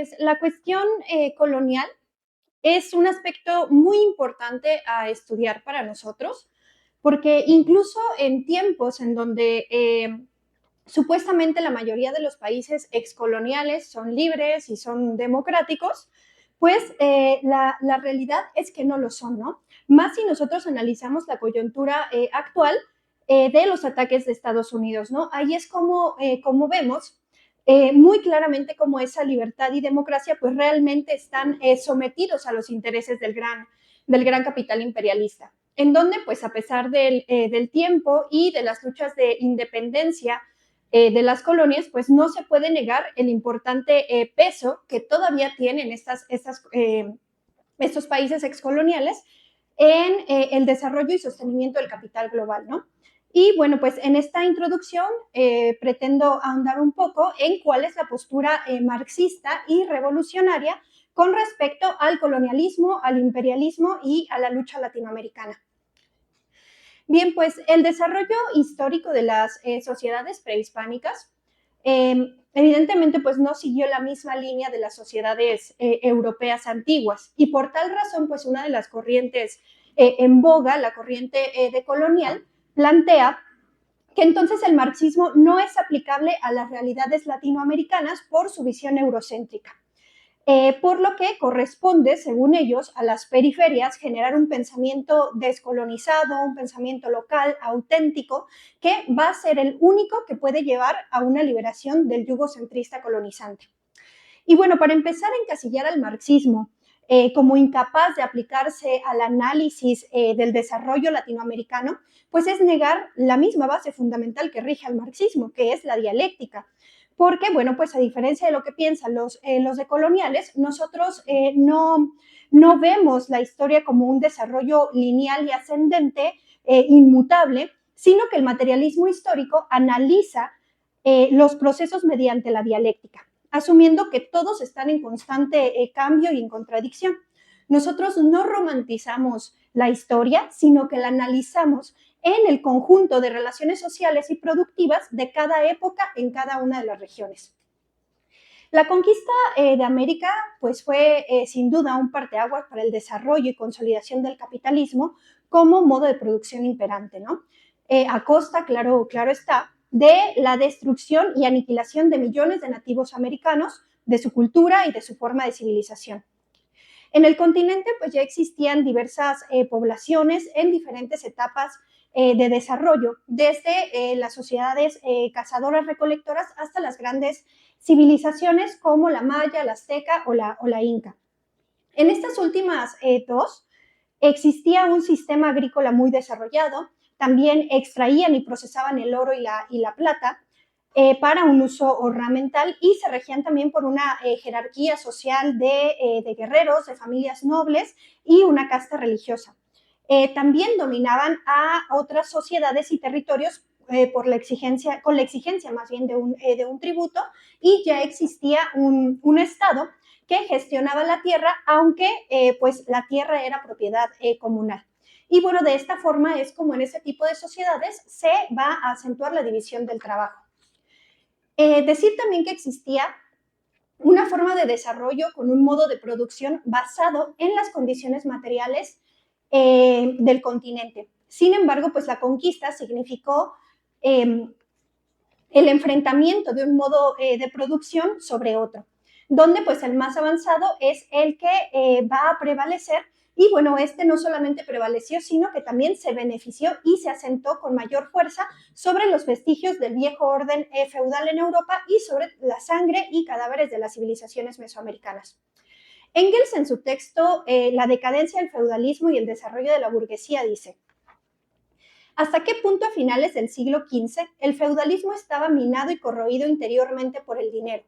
pues la cuestión colonial es un aspecto muy importante a estudiar para nosotros, porque incluso en tiempos en donde supuestamente la mayoría de los países excoloniales son libres y son democráticos, pues la realidad es que no lo son, ¿no? Más si nosotros analizamos la coyuntura actual de los ataques de Estados Unidos, ¿no? Ahí es como vemos muy claramente cómo esa libertad y democracia pues realmente están sometidos a los intereses del gran capital imperialista, en donde pues a pesar del tiempo y de las luchas de independencia de las colonias, pues no se puede negar el importante peso que todavía tienen estos países excoloniales en el desarrollo y sostenimiento del capital global, ¿no? Y bueno, pues en esta introducción pretendo ahondar un poco en cuál es la postura marxista y revolucionaria con respecto al colonialismo, al imperialismo y a la lucha latinoamericana. Bien, pues el desarrollo histórico de las sociedades prehispánicas evidentemente pues no siguió la misma línea de las sociedades europeas antiguas y por tal razón pues una de las corrientes en boga, la corriente decolonial, plantea que entonces el marxismo no es aplicable a las realidades latinoamericanas por su visión eurocéntrica. Por lo que corresponde, según ellos, a las periferias generar un pensamiento descolonizado, un pensamiento local, auténtico, que va a ser el único que puede llevar a una liberación del yugo centrista colonizante. Y bueno, para empezar a encasillar al marxismo como incapaz de aplicarse al análisis del desarrollo latinoamericano, pues es negar la misma base fundamental que rige al marxismo, que es la dialéctica. Porque, bueno, pues a diferencia de lo que piensan los decoloniales, nosotros no vemos la historia como un desarrollo lineal y ascendente, inmutable, sino que el materialismo histórico analiza los procesos mediante la dialéctica, asumiendo que todos están en constante cambio y en contradicción. Nosotros no romantizamos la historia, sino que la analizamos en el conjunto de relaciones sociales y productivas de cada época en cada una de las regiones. La conquista de América pues fue sin duda un parteaguas para el desarrollo y consolidación del capitalismo como modo de producción imperante, ¿no? A costa, claro está, de la destrucción y aniquilación de millones de nativos americanos, de su cultura y de su forma de civilización. En el continente pues ya existían diversas poblaciones en diferentes etapas de desarrollo, desde las sociedades cazadoras recolectoras hasta las grandes civilizaciones como la maya, la azteca o la inca. En estas últimas dos existía un sistema agrícola muy desarrollado, también extraían y procesaban el oro y la plata para un uso ornamental y se regían también por una jerarquía social de guerreros, de familias nobles y una casta religiosa. También dominaban a otras sociedades y territorios con la exigencia más bien de un tributo, y ya existía un Estado que gestionaba la tierra, aunque pues la tierra era propiedad comunal. Y bueno, de esta forma es como en ese tipo de sociedades se va a acentuar la división del trabajo. Decir también que existía una forma de desarrollo con un modo de producción basado en las condiciones materiales del continente. Sin embargo, pues la conquista significó el enfrentamiento de un modo de producción sobre otro, donde pues el más avanzado es el que va a prevalecer. Y bueno, este no solamente prevaleció, sino que también se benefició y se asentó con mayor fuerza sobre los vestigios del viejo orden feudal en Europa y sobre la sangre y cadáveres de las civilizaciones mesoamericanas. Engels, en su texto La decadencia del feudalismo y el desarrollo de la burguesía, dice: ¿hasta qué punto a finales del siglo XV el feudalismo estaba minado y corroído interiormente por el dinero?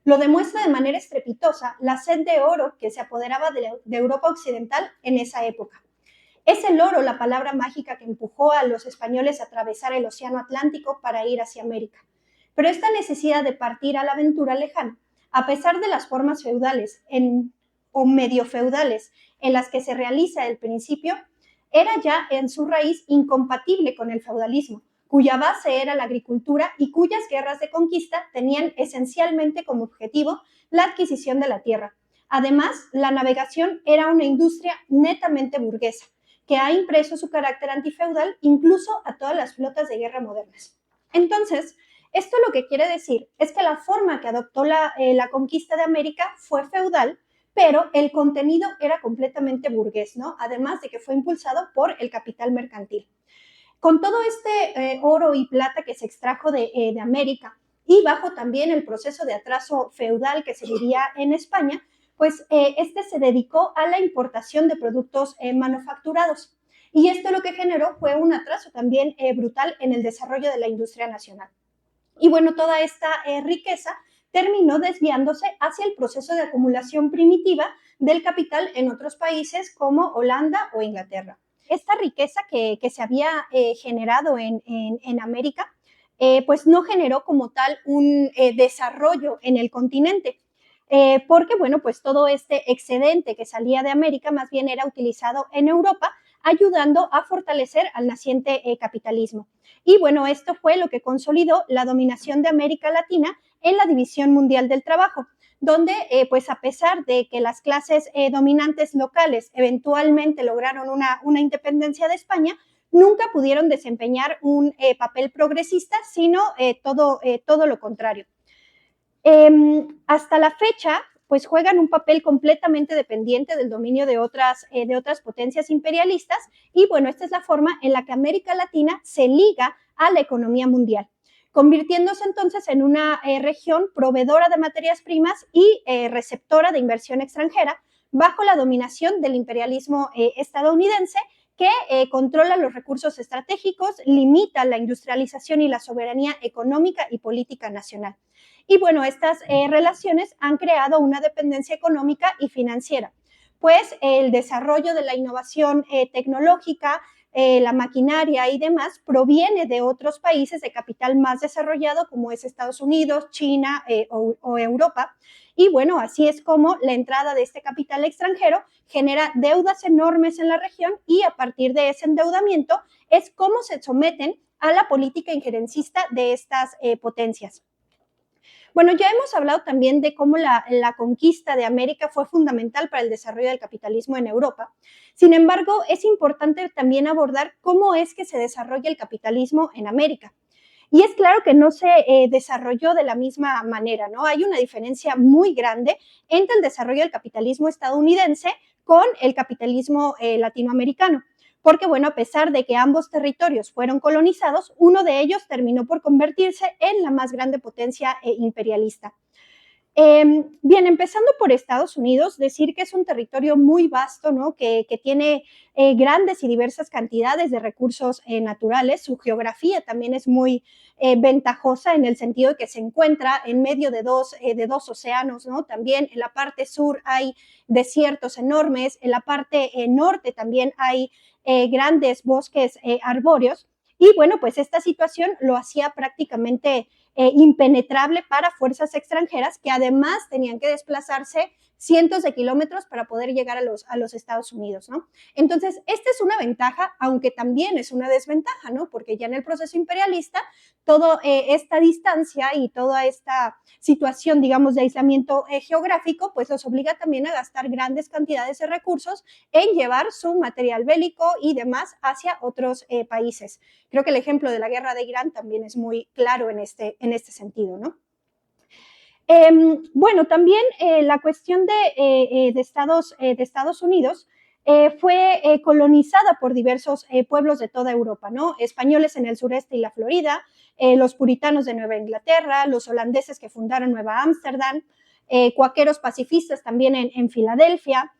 Lo demuestra de manera estrepitosa la sed de oro que se apoderaba de Europa occidental en esa época. Es el oro la palabra mágica que empujó a los españoles a atravesar el océano Atlántico para ir hacia América. Pero esta necesidad de partir a la aventura lejana, a pesar de las formas feudales o medio feudales en las que se realiza el principio, era ya en su raíz incompatible con el feudalismo, cuya base era la agricultura y cuyas guerras de conquista tenían esencialmente como objetivo la adquisición de la tierra. Además, la navegación era una industria netamente burguesa, que ha impreso su carácter antifeudal incluso a todas las flotas de guerra modernas. Entonces, esto lo que quiere decir es que la forma que adoptó la conquista de América fue feudal, pero el contenido era completamente burgués, ¿no? Además de que fue impulsado por el capital mercantil. Con todo este oro y plata que se extrajo de América y bajo también el proceso de atraso feudal que se vivía en España, pues este se dedicó a la importación de productos manufacturados. Y esto lo que generó fue un atraso también brutal en el desarrollo de la industria nacional. Y bueno, toda esta riqueza terminó desviándose hacia el proceso de acumulación primitiva del capital en otros países como Holanda o Inglaterra. Esta riqueza que se había generado en América, pues no generó como tal un desarrollo en el continente. Porque, bueno, pues todo este excedente que salía de América más bien era utilizado en Europa, ayudando a fortalecer al naciente capitalismo. Y bueno, esto fue lo que consolidó la dominación de América Latina en la División Mundial del Trabajo, donde pues a pesar de que las clases dominantes locales eventualmente lograron una independencia de España, nunca pudieron desempeñar un papel progresista, sino todo lo contrario. Hasta la fecha, pues juegan un papel completamente dependiente del dominio de otras potencias imperialistas y bueno, esta es la forma en la que América Latina se liga a la economía mundial, convirtiéndose entonces en una región proveedora de materias primas y receptora de inversión extranjera bajo la dominación del imperialismo estadounidense que controla los recursos estratégicos, limita la industrialización y la soberanía económica y política nacional. Y bueno, estas relaciones han creado una dependencia económica y financiera, pues el desarrollo de la innovación tecnológica, la maquinaria y demás proviene de otros países de capital más desarrollado como es Estados Unidos, China o Europa. Y bueno, así es como la entrada de este capital extranjero genera deudas enormes en la región y a partir de ese endeudamiento es como se someten a la política injerencista de estas potencias. Bueno, ya hemos hablado también de cómo la conquista de América fue fundamental para el desarrollo del capitalismo en Europa. Sin embargo, es importante también abordar cómo es que se desarrolla el capitalismo en América. Y es claro que no se desarrolló de la misma manera, ¿no? Hay una diferencia muy grande entre el desarrollo del capitalismo estadounidense con el capitalismo latinoamericano. Porque, bueno, a pesar de que ambos territorios fueron colonizados, uno de ellos terminó por convertirse en la más grande potencia imperialista. Bien, empezando por Estados Unidos, decir que es un territorio muy vasto, ¿no? que tiene grandes y diversas cantidades de recursos naturales. Su geografía también es muy ventajosa en el sentido de que se encuentra en medio de dos océanos, ¿no? También en la parte sur hay desiertos enormes, en la parte norte también hay grandes bosques arbóreos. Y bueno, pues esta situación lo hacía prácticamente impenetrable para fuerzas extranjeras que además tenían que desplazarse cientos de kilómetros para poder llegar a los Estados Unidos, ¿no? Entonces, esta es una ventaja, aunque también es una desventaja, ¿no? Porque ya en el proceso imperialista, toda esta distancia y toda esta situación, digamos, de aislamiento geográfico, pues los obliga también a gastar grandes cantidades de recursos en llevar su material bélico y demás hacia otros países. Creo que el ejemplo de la guerra de Irán también es muy claro en este sentido, ¿no? Bueno, también la cuestión de Estados Unidos fue colonizada por diversos pueblos de toda Europa, ¿no? Españoles en el sureste y la Florida, los puritanos de Nueva Inglaterra, los holandeses que fundaron Nueva Ámsterdam, cuáqueros pacifistas también en Filadelfia,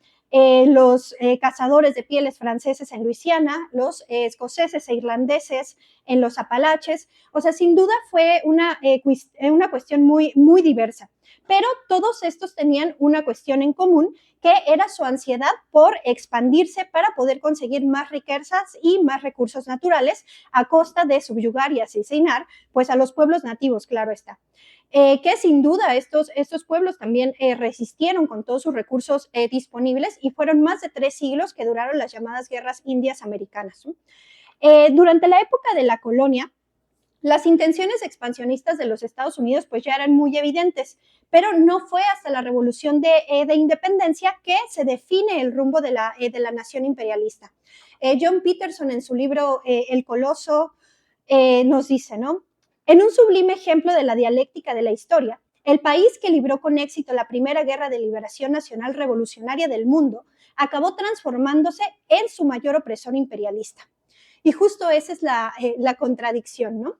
los cazadores de pieles franceses en Luisiana, los escoceses e irlandeses en los Apalaches. O sea, sin duda fue una cuestión muy, muy diversa. Pero todos estos tenían una cuestión en común, que era su ansiedad por expandirse para poder conseguir más riquezas y más recursos naturales a costa de subyugar y asesinar pues a los pueblos nativos, claro está. Que sin duda estos pueblos también resistieron con todos sus recursos disponibles y fueron más de 3 siglos que duraron las llamadas guerras indias americanas, ¿no? Durante la época de la colonia, Las intenciones expansionistas de los Estados Unidos pues ya eran muy evidentes, pero no fue hasta la Revolución de Independencia que se define el rumbo de la nación imperialista. John Peterson en su libro El Coloso nos dice, ¿no? En un sublime ejemplo de la dialéctica de la historia, el país que libró con éxito la primera guerra de liberación nacional revolucionaria del mundo acabó transformándose en su mayor opresor imperialista. Y justo esa es la contradicción, ¿no?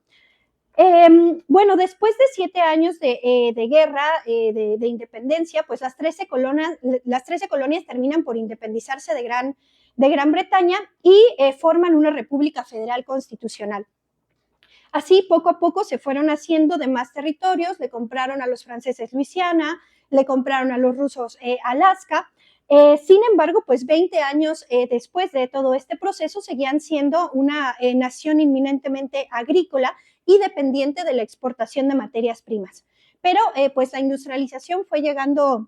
Bueno, después de 7 años de guerra, de independencia, pues las 13 colonias terminan por independizarse de Gran Bretaña y forman una república federal constitucional. Así, poco a poco se fueron haciendo de más territorios, le compraron a los franceses Luisiana, le compraron a los rusos Alaska. Sin embargo, pues 20 años después de todo este proceso, seguían siendo una nación inminentemente agrícola y dependiente de la exportación de materias primas. Pero pues la industrialización fue llegando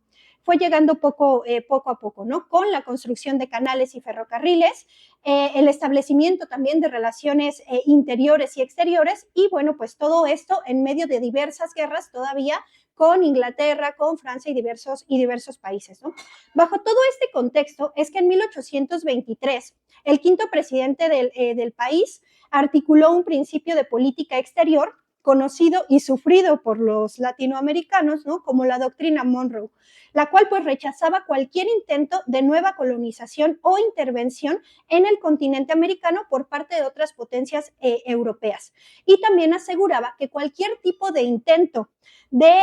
poco a poco, ¿no? Con la construcción de canales y ferrocarriles, el establecimiento también de relaciones interiores y exteriores, y bueno, pues todo esto en medio de diversas guerras todavía con Inglaterra, con Francia y diversos países, ¿no? Bajo todo este contexto es que en 1823 el quinto presidente del país articuló un principio de política exterior conocido y sufrido por los latinoamericanos, ¿no? Como la doctrina Monroe, la cual pues rechazaba cualquier intento de nueva colonización o intervención en el continente americano por parte de otras potencias europeas. Y también aseguraba que cualquier tipo de intento de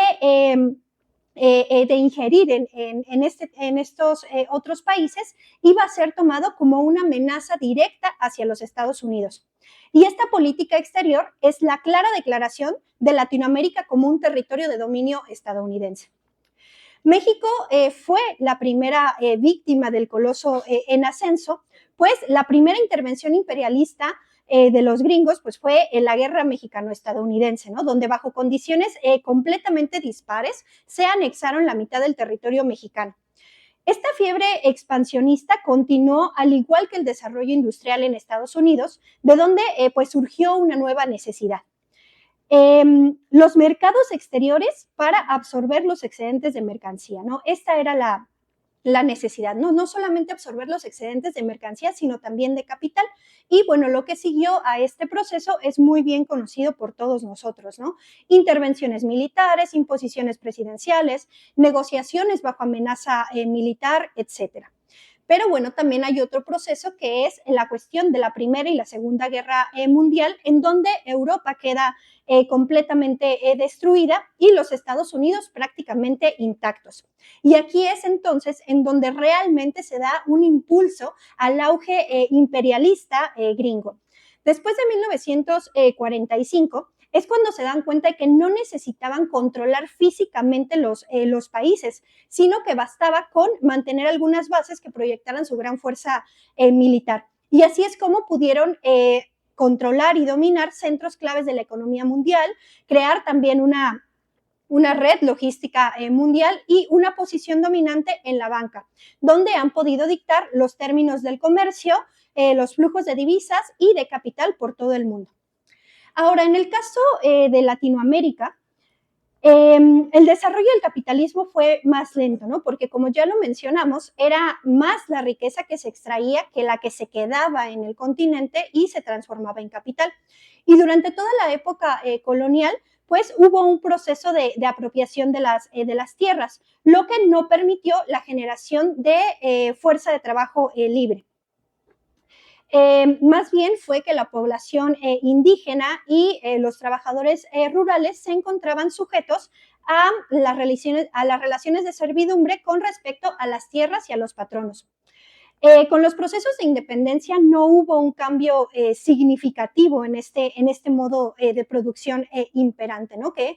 ingerir en estos otros países iba a ser tomado como una amenaza directa hacia los Estados Unidos. Y esta política exterior es la clara declaración de Latinoamérica como un territorio de dominio estadounidense. México fue la primera víctima del coloso en ascenso, pues la primera intervención imperialista de los gringos pues fue en la guerra mexicano-estadounidense, ¿no? Donde bajo condiciones completamente dispares se anexaron la mitad del territorio mexicano. Esta fiebre expansionista continuó al igual que el desarrollo industrial en Estados Unidos, de donde pues surgió una nueva necesidad. Los mercados exteriores para absorber los excedentes de mercancía, ¿no? Esta era la necesidad, ¿no? No solamente absorber los excedentes de mercancía, sino también de capital. Y bueno, lo que siguió a este proceso es muy bien conocido por todos nosotros, ¿no? Intervenciones militares, imposiciones presidenciales, negociaciones bajo amenaza militar, etcétera. Pero bueno, también hay otro proceso que es la cuestión de la Primera y la Segunda Guerra Mundial, en donde Europa queda completamente destruida y los Estados Unidos prácticamente intactos. Y aquí es entonces en donde realmente se da un impulso al auge imperialista gringo. Después de 1945, es cuando se dan cuenta de que no necesitaban controlar físicamente los países, sino que bastaba con mantener algunas bases que proyectaran su gran fuerza militar. Y así es como pudieron controlar y dominar centros claves de la economía mundial, crear también una red logística mundial y una posición dominante en la banca, donde han podido dictar los términos del comercio, los flujos de divisas y de capital por todo el mundo. Ahora, en el caso de Latinoamérica, el desarrollo del capitalismo fue más lento, ¿no? Porque como ya lo mencionamos, era más la riqueza que se extraía que la que se quedaba en el continente y se transformaba en capital. Y durante toda la época colonial, pues hubo un proceso de apropiación de las tierras, lo que no permitió la generación de fuerza de trabajo libre. Más bien fue que la población indígena y los trabajadores rurales se encontraban sujetos a las relaciones de servidumbre con respecto a las tierras y a los patronos. Con los procesos de independencia no hubo un cambio significativo en este modo de producción imperante, ¿no? Que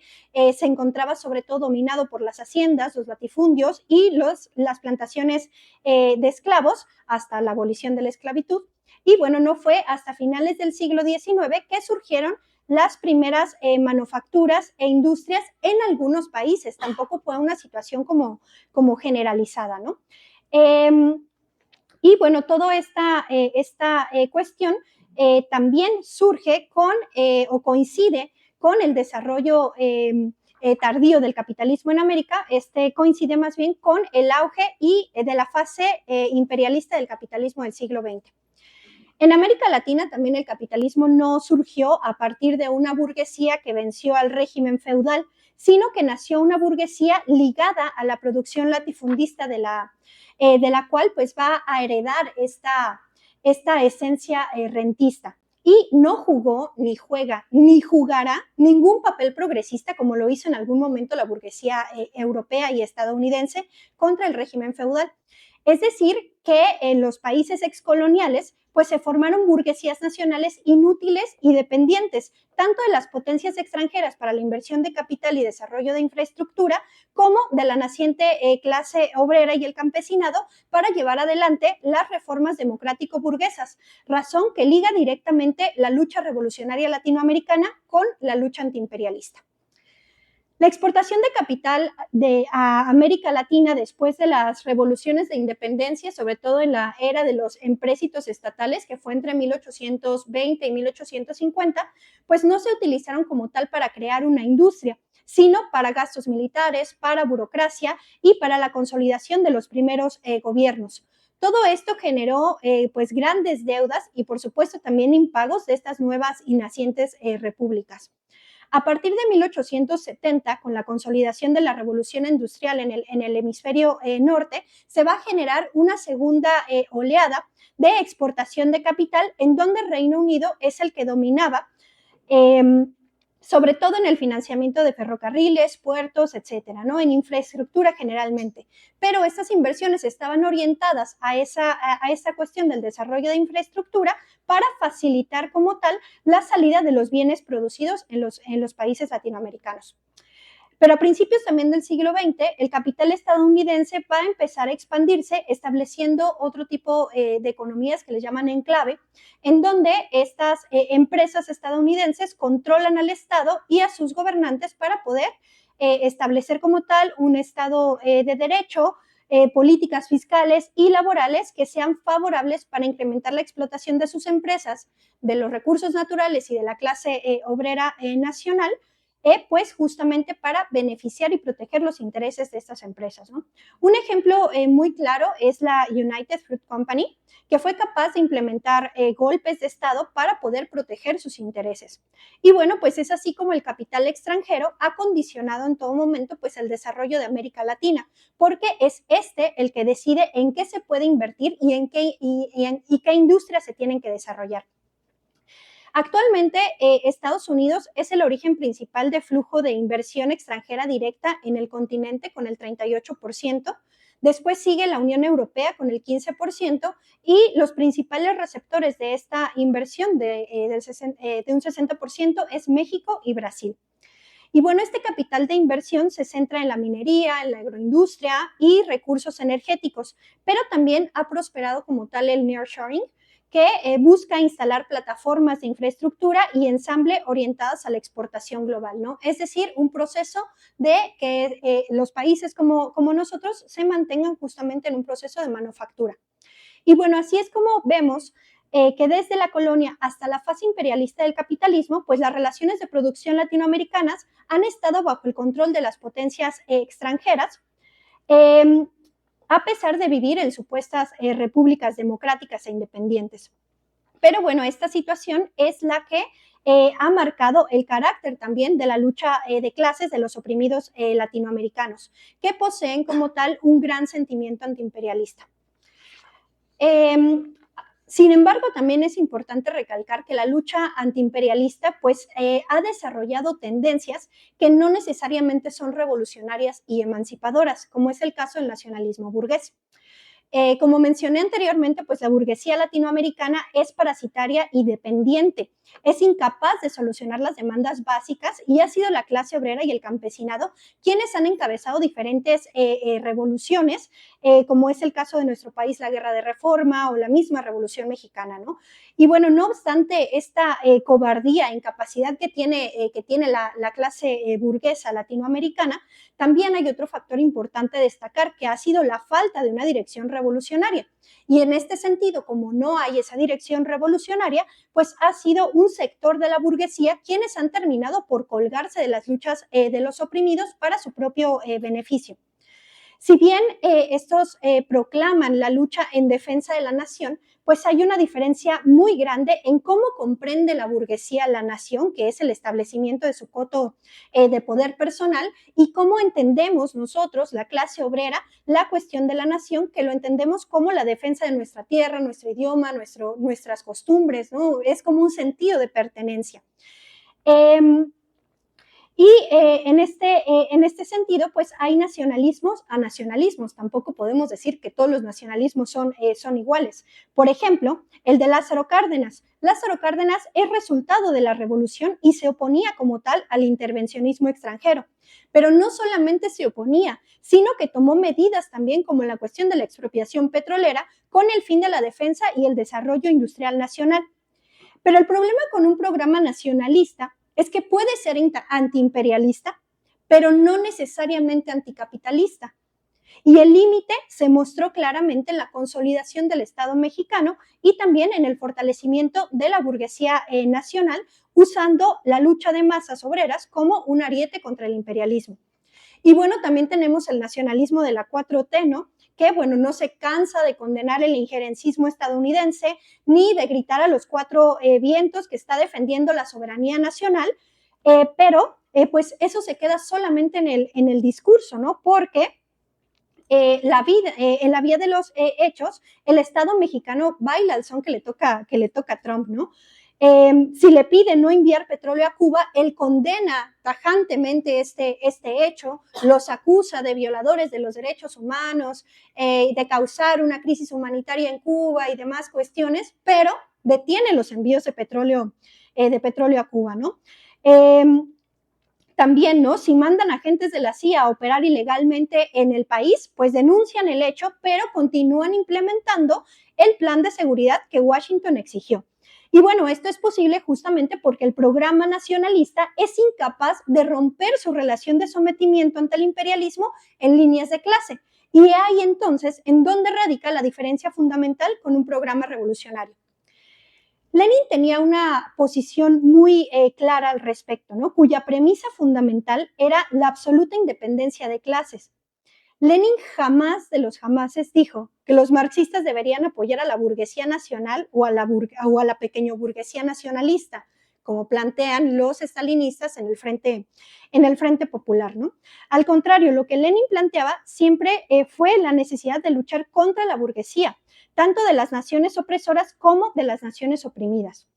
se encontraba sobre todo dominado por las haciendas, los latifundios y las plantaciones de esclavos hasta la abolición de la esclavitud. Y bueno, no fue hasta finales del siglo XIX que surgieron las primeras manufacturas e industrias en algunos países. Tampoco fue una situación como generalizada, ¿no? Y bueno, toda esta cuestión también surge con o coincide con el desarrollo tardío del capitalismo en América. Coincide más bien con el auge y de la fase imperialista del capitalismo del siglo XX. En América Latina también el capitalismo no surgió a partir de una burguesía que venció al régimen feudal, sino que nació una burguesía ligada a la producción latifundista de la cual pues va a heredar esta esencia rentista. Y no jugó, ni juega, ni jugará ningún papel progresista como lo hizo en algún momento la burguesía europea y estadounidense contra el régimen feudal. Es decir, que en los países excoloniales pues se formaron burguesías nacionales inútiles y dependientes, tanto de las potencias extranjeras para la inversión de capital y desarrollo de infraestructura, como de la naciente clase obrera y el campesinado para llevar adelante las reformas democrático-burguesas, razón que liga directamente la lucha revolucionaria latinoamericana con la lucha antiimperialista. La exportación de capital a América Latina después de las revoluciones de independencia, sobre todo en la era de los empréstitos estatales, que fue entre 1820 y 1850, pues no se utilizaron como tal para crear una industria, sino para gastos militares, para burocracia y para la consolidación de los primeros gobiernos. Todo esto generó pues grandes deudas y por supuesto también impagos de estas nuevas y nacientes repúblicas. A partir de 1870, con la consolidación de la revolución industrial en el hemisferio norte, se va a generar una segunda oleada de exportación de capital en donde el Reino Unido es el que dominaba, sobre todo en el financiamiento de ferrocarriles, puertos, etcétera, ¿no? En infraestructura generalmente. Pero estas inversiones estaban orientadas a esa cuestión del desarrollo de infraestructura para facilitar como tal la salida de los bienes producidos en los países latinoamericanos. Pero a principios también del siglo XX, el capital estadounidense va a empezar a expandirse, estableciendo otro tipo de economías que les llaman enclave, en donde estas empresas estadounidenses controlan al Estado y a sus gobernantes para poder establecer como tal un Estado de derecho, políticas fiscales y laborales que sean favorables para incrementar la explotación de sus empresas, de los recursos naturales y de la clase obrera nacional, pues justamente para beneficiar y proteger los intereses de estas empresas, ¿no? Un ejemplo muy claro es la United Fruit Company, que fue capaz de implementar golpes de Estado para poder proteger sus intereses. Y bueno, pues es así como el capital extranjero ha condicionado en todo momento pues el desarrollo de América Latina, porque es el que decide en qué se puede invertir y en qué industrias se tienen que desarrollar. Actualmente, Estados Unidos es el origen principal de flujo de inversión extranjera directa en el continente con el 38%. Después sigue la Unión Europea con el 15% y los principales receptores de esta inversión de un 60% es México y Brasil. Y bueno, este capital de inversión se centra en la minería, en la agroindustria y recursos energéticos, pero también ha prosperado como tal el nearshoring, que busca instalar plataformas de infraestructura y ensamble orientadas a la exportación global, ¿no? Es decir, un proceso de que los países como nosotros se mantengan justamente en un proceso de manufactura. Y bueno, así es como vemos que desde la colonia hasta la fase imperialista del capitalismo, pues las relaciones de producción latinoamericanas han estado bajo el control de las potencias extranjeras, a pesar de vivir en supuestas repúblicas democráticas e independientes. Pero bueno, esta situación es la que ha marcado el carácter también de la lucha de clases de los oprimidos latinoamericanos, que poseen como tal un gran sentimiento antiimperialista. Sin embargo, también es importante recalcar que la lucha antiimperialista pues, ha desarrollado tendencias que no necesariamente son revolucionarias y emancipadoras, como es el caso del nacionalismo burgués. Como mencioné anteriormente, pues la burguesía latinoamericana es parasitaria y dependiente, es incapaz de solucionar las demandas básicas y ha sido la clase obrera y el campesinado quienes han encabezado diferentes revoluciones, como es el caso de nuestro país, la Guerra de Reforma o la misma Revolución Mexicana, ¿no? Y bueno, no obstante esta cobardía, incapacidad que tiene la clase burguesa latinoamericana, también hay otro factor importante a destacar, que ha sido la falta de una dirección revolucionaria. Y en este sentido, como no hay esa dirección revolucionaria, pues ha sido un sector de la burguesía quienes han terminado por colgarse de las luchas de los oprimidos para su propio beneficio. Si bien estos proclaman la lucha en defensa de la nación, pues hay una diferencia muy grande en cómo comprende la burguesía la nación, que es el establecimiento de su coto de poder personal, y cómo entendemos nosotros, la clase obrera, la cuestión de la nación, que lo entendemos como la defensa de nuestra tierra, nuestro idioma, nuestras costumbres, ¿no? Es como un sentido de pertenencia. Y en este sentido, pues hay nacionalismos a nacionalismos. Tampoco podemos decir que todos los nacionalismos son iguales. Por ejemplo, el de Lázaro Cárdenas. Lázaro Cárdenas es resultado de la revolución y se oponía como tal al intervencionismo extranjero. Pero no solamente se oponía, sino que tomó medidas también como la cuestión de la expropiación petrolera con el fin de la defensa y el desarrollo industrial nacional. Pero el problema con un programa nacionalista es que puede ser antiimperialista, pero no necesariamente anticapitalista. Y el límite se mostró claramente en la consolidación del Estado mexicano y también en el fortalecimiento de la burguesía nacional, usando la lucha de masas obreras como un ariete contra el imperialismo. Y bueno, también tenemos el nacionalismo de la 4T, ¿no? Que, bueno, no se cansa de condenar el injerencismo estadounidense ni de gritar a los cuatro vientos que está defendiendo la soberanía nacional, pero pues eso se queda solamente en el discurso, ¿no? Porque en la vía de los hechos, el Estado mexicano baila el son que le toca a Trump, ¿no? Si le pide no enviar petróleo a Cuba, él condena tajantemente este hecho, los acusa de violadores de los derechos humanos, de causar una crisis humanitaria en Cuba y demás cuestiones, pero detiene los envíos de petróleo a Cuba, ¿no? También, ¿no? Si mandan agentes de la CIA a operar ilegalmente en el país, pues denuncian el hecho, pero continúan implementando el plan de seguridad que Washington exigió. Y bueno, esto es posible justamente porque el programa nacionalista es incapaz de romper su relación de sometimiento ante el imperialismo en líneas de clase. Y ahí entonces en donde radica la diferencia fundamental con un programa revolucionario. Lenin tenía una posición muy clara al respecto, ¿no? Cuya premisa fundamental era la absoluta independencia de clases. Lenin jamás de los jamases dijo que los marxistas deberían apoyar a la burguesía nacional o a la pequeño burguesía nacionalista, como plantean los estalinistas en el Frente Popular, ¿no? Al contrario, lo que Lenin planteaba siempre fue la necesidad de luchar contra la burguesía, tanto de las naciones opresoras como de las naciones oprimidas.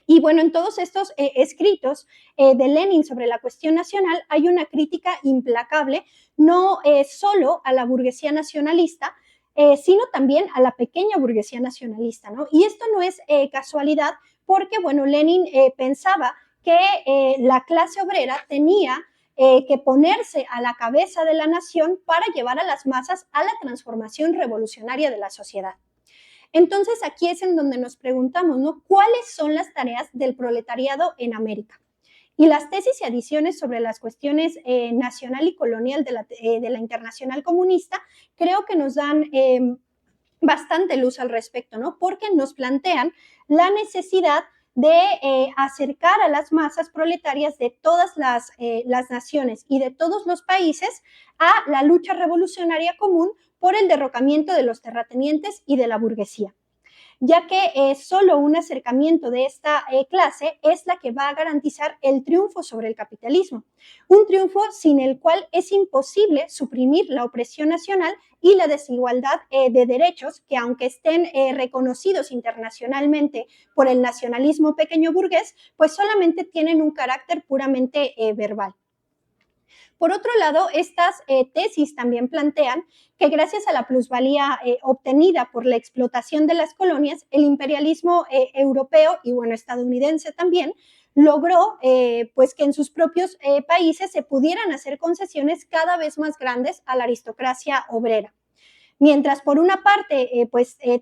Y bueno, en todos estos escritos de Lenin sobre la cuestión nacional hay una crítica implacable, no solo a la burguesía nacionalista, sino también a la pequeña burguesía nacionalista, ¿no? Y esto no es casualidad porque, bueno, Lenin pensaba que la clase obrera tenía que ponerse a la cabeza de la nación para llevar a las masas a la transformación revolucionaria de la sociedad. Entonces, aquí es en donde nos preguntamos, ¿no? ¿Cuáles son las tareas del proletariado en América? Y las tesis y adiciones sobre las cuestiones nacional y colonial de la Internacional Comunista creo que nos dan bastante luz al respecto, ¿no? Porque nos plantean la necesidad de acercar a las masas proletarias de todas las naciones y de todos los países a la lucha revolucionaria común por el derrocamiento de los terratenientes y de la burguesía, ya que solo un acercamiento de esta clase es la que va a garantizar el triunfo sobre el capitalismo, un triunfo sin el cual es imposible suprimir la opresión nacional y la desigualdad de derechos que, aunque estén reconocidos internacionalmente por el nacionalismo pequeño burgués, pues solamente tienen un carácter puramente verbal. Por otro lado, estas tesis también plantean que gracias a la plusvalía obtenida por la explotación de las colonias, el imperialismo europeo y, bueno, estadounidense también, logró pues que en sus propios países se pudieran hacer concesiones cada vez más grandes a la aristocracia obrera. Mientras por una parte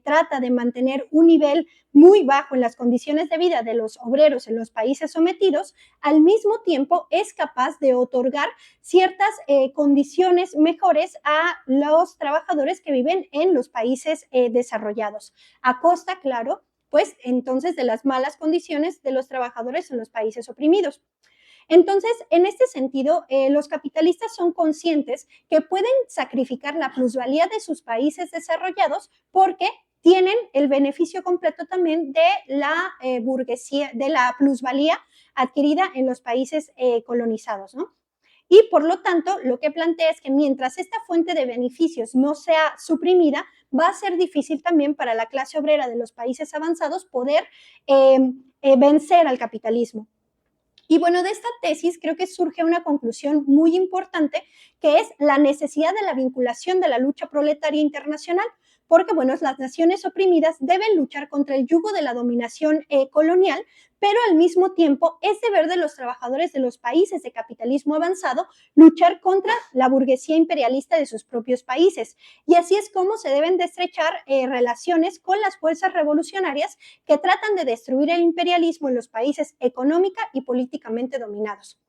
trata de mantener un nivel muy bajo en las condiciones de vida de los obreros en los países sometidos, al mismo tiempo es capaz de otorgar ciertas condiciones mejores a los trabajadores que viven en los países desarrollados, a costa, claro, pues entonces de las malas condiciones de los trabajadores en los países oprimidos. Entonces, en este sentido, los capitalistas son conscientes que pueden sacrificar la plusvalía de sus países desarrollados porque tienen el beneficio completo también de la burguesía, de la plusvalía adquirida en los países colonizados, ¿no? Y por lo tanto, lo que plantea es que mientras esta fuente de beneficios no sea suprimida, va a ser difícil también para la clase obrera de los países avanzados poder vencer al capitalismo. Y bueno, de esta tesis creo que surge una conclusión muy importante, que es la necesidad de la vinculación de la lucha proletaria internacional, porque bueno, las naciones oprimidas deben luchar contra el yugo de la dominación colonial, pero al mismo tiempo es deber de los trabajadores de los países de capitalismo avanzado luchar contra la burguesía imperialista de sus propios países. Y así es como se deben de estrechar relaciones con las fuerzas revolucionarias que tratan de destruir el imperialismo en los países económica y políticamente dominados.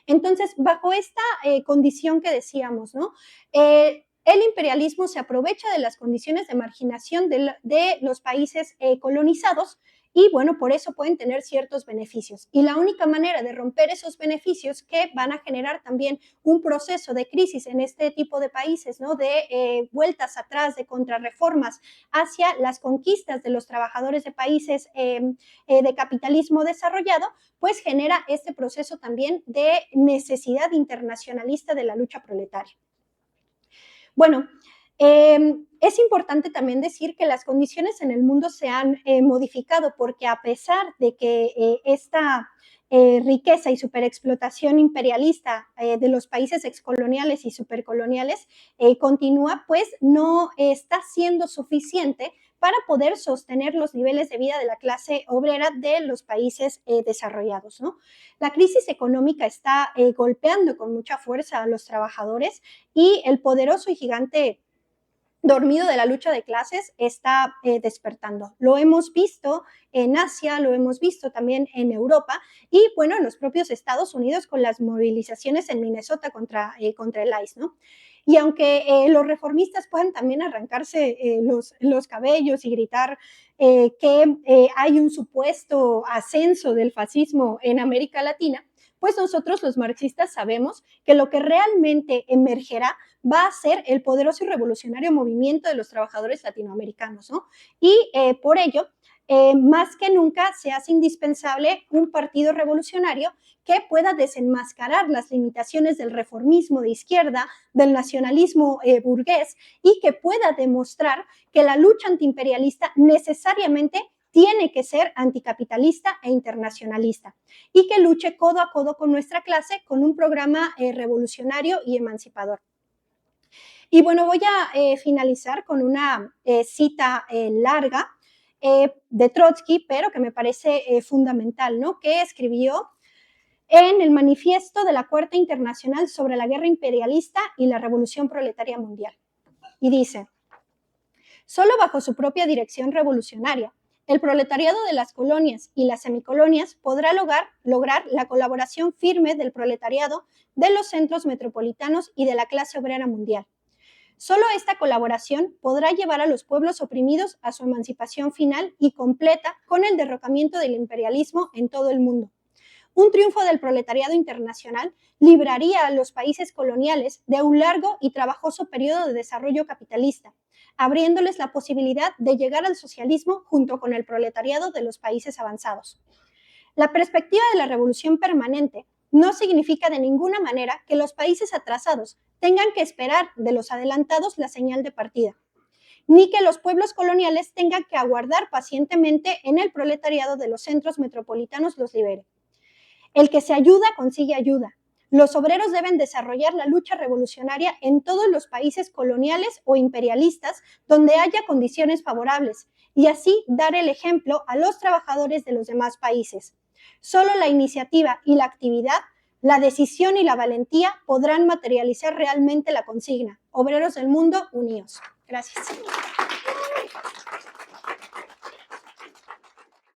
Entonces, bajo esta condición que decíamos, ¿no? El imperialismo se aprovecha de las condiciones de marginación de los países colonizados y bueno, por eso pueden tener ciertos beneficios. Y la única manera de romper esos beneficios que van a generar también un proceso de crisis en este tipo de países, ¿no? De vueltas atrás, de contrarreformas hacia las conquistas de los trabajadores de países de capitalismo desarrollado, pues genera este proceso también de necesidad internacionalista de la lucha proletaria. Bueno, es importante también decir que las condiciones en el mundo se han modificado porque a pesar de que esta riqueza y superexplotación imperialista de los países excoloniales y supercoloniales continúa, pues no está siendo suficiente para poder sostener los niveles de vida de la clase obrera de los países desarrollados, ¿no? La crisis económica está golpeando con mucha fuerza a los trabajadores y el poderoso y gigante dormido de la lucha de clases está despertando. Lo hemos visto en Asia, lo hemos visto también en Europa y, bueno, en los propios Estados Unidos con las movilizaciones en Minnesota contra el ICE, ¿no? Y aunque los reformistas puedan también arrancarse los cabellos y gritar que hay un supuesto ascenso del fascismo en América Latina, pues nosotros los marxistas sabemos que lo que realmente emergerá va a ser el poderoso y revolucionario movimiento de los trabajadores latinoamericanos, ¿no? Y por ello, más que nunca se hace indispensable un partido revolucionario que pueda desenmascarar las limitaciones del reformismo de izquierda, del nacionalismo burgués y que pueda demostrar que la lucha antiimperialista necesariamente tiene que ser anticapitalista e internacionalista y que luche codo a codo con nuestra clase con un programa revolucionario y emancipador. Y bueno, voy a finalizar con una cita larga de Trotsky, pero que me parece fundamental, ¿no? Que escribió en el Manifiesto de la Cuarta Internacional sobre la Guerra Imperialista y la Revolución Proletaria Mundial. Y dice, solo bajo su propia dirección revolucionaria, el proletariado de las colonias y las semicolonias podrá lograr la colaboración firme del proletariado de los centros metropolitanos y de la clase obrera mundial. Solo esta colaboración podrá llevar a los pueblos oprimidos a su emancipación final y completa con el derrocamiento del imperialismo en todo el mundo. Un triunfo del proletariado internacional libraría a los países coloniales de un largo y trabajoso periodo de desarrollo capitalista, abriéndoles la posibilidad de llegar al socialismo junto con el proletariado de los países avanzados. La perspectiva de la revolución permanente no significa de ninguna manera que los países atrasados tengan que esperar de los adelantados la señal de partida, ni que los pueblos coloniales tengan que aguardar pacientemente en el proletariado de los centros metropolitanos los libere. El que se ayuda consigue ayuda. Los obreros deben desarrollar la lucha revolucionaria en todos los países coloniales o imperialistas donde haya condiciones favorables y así dar el ejemplo a los trabajadores de los demás países. Solo la iniciativa y la actividad, la decisión y la valentía podrán materializar realmente la consigna. Obreros del mundo, unidos. Gracias.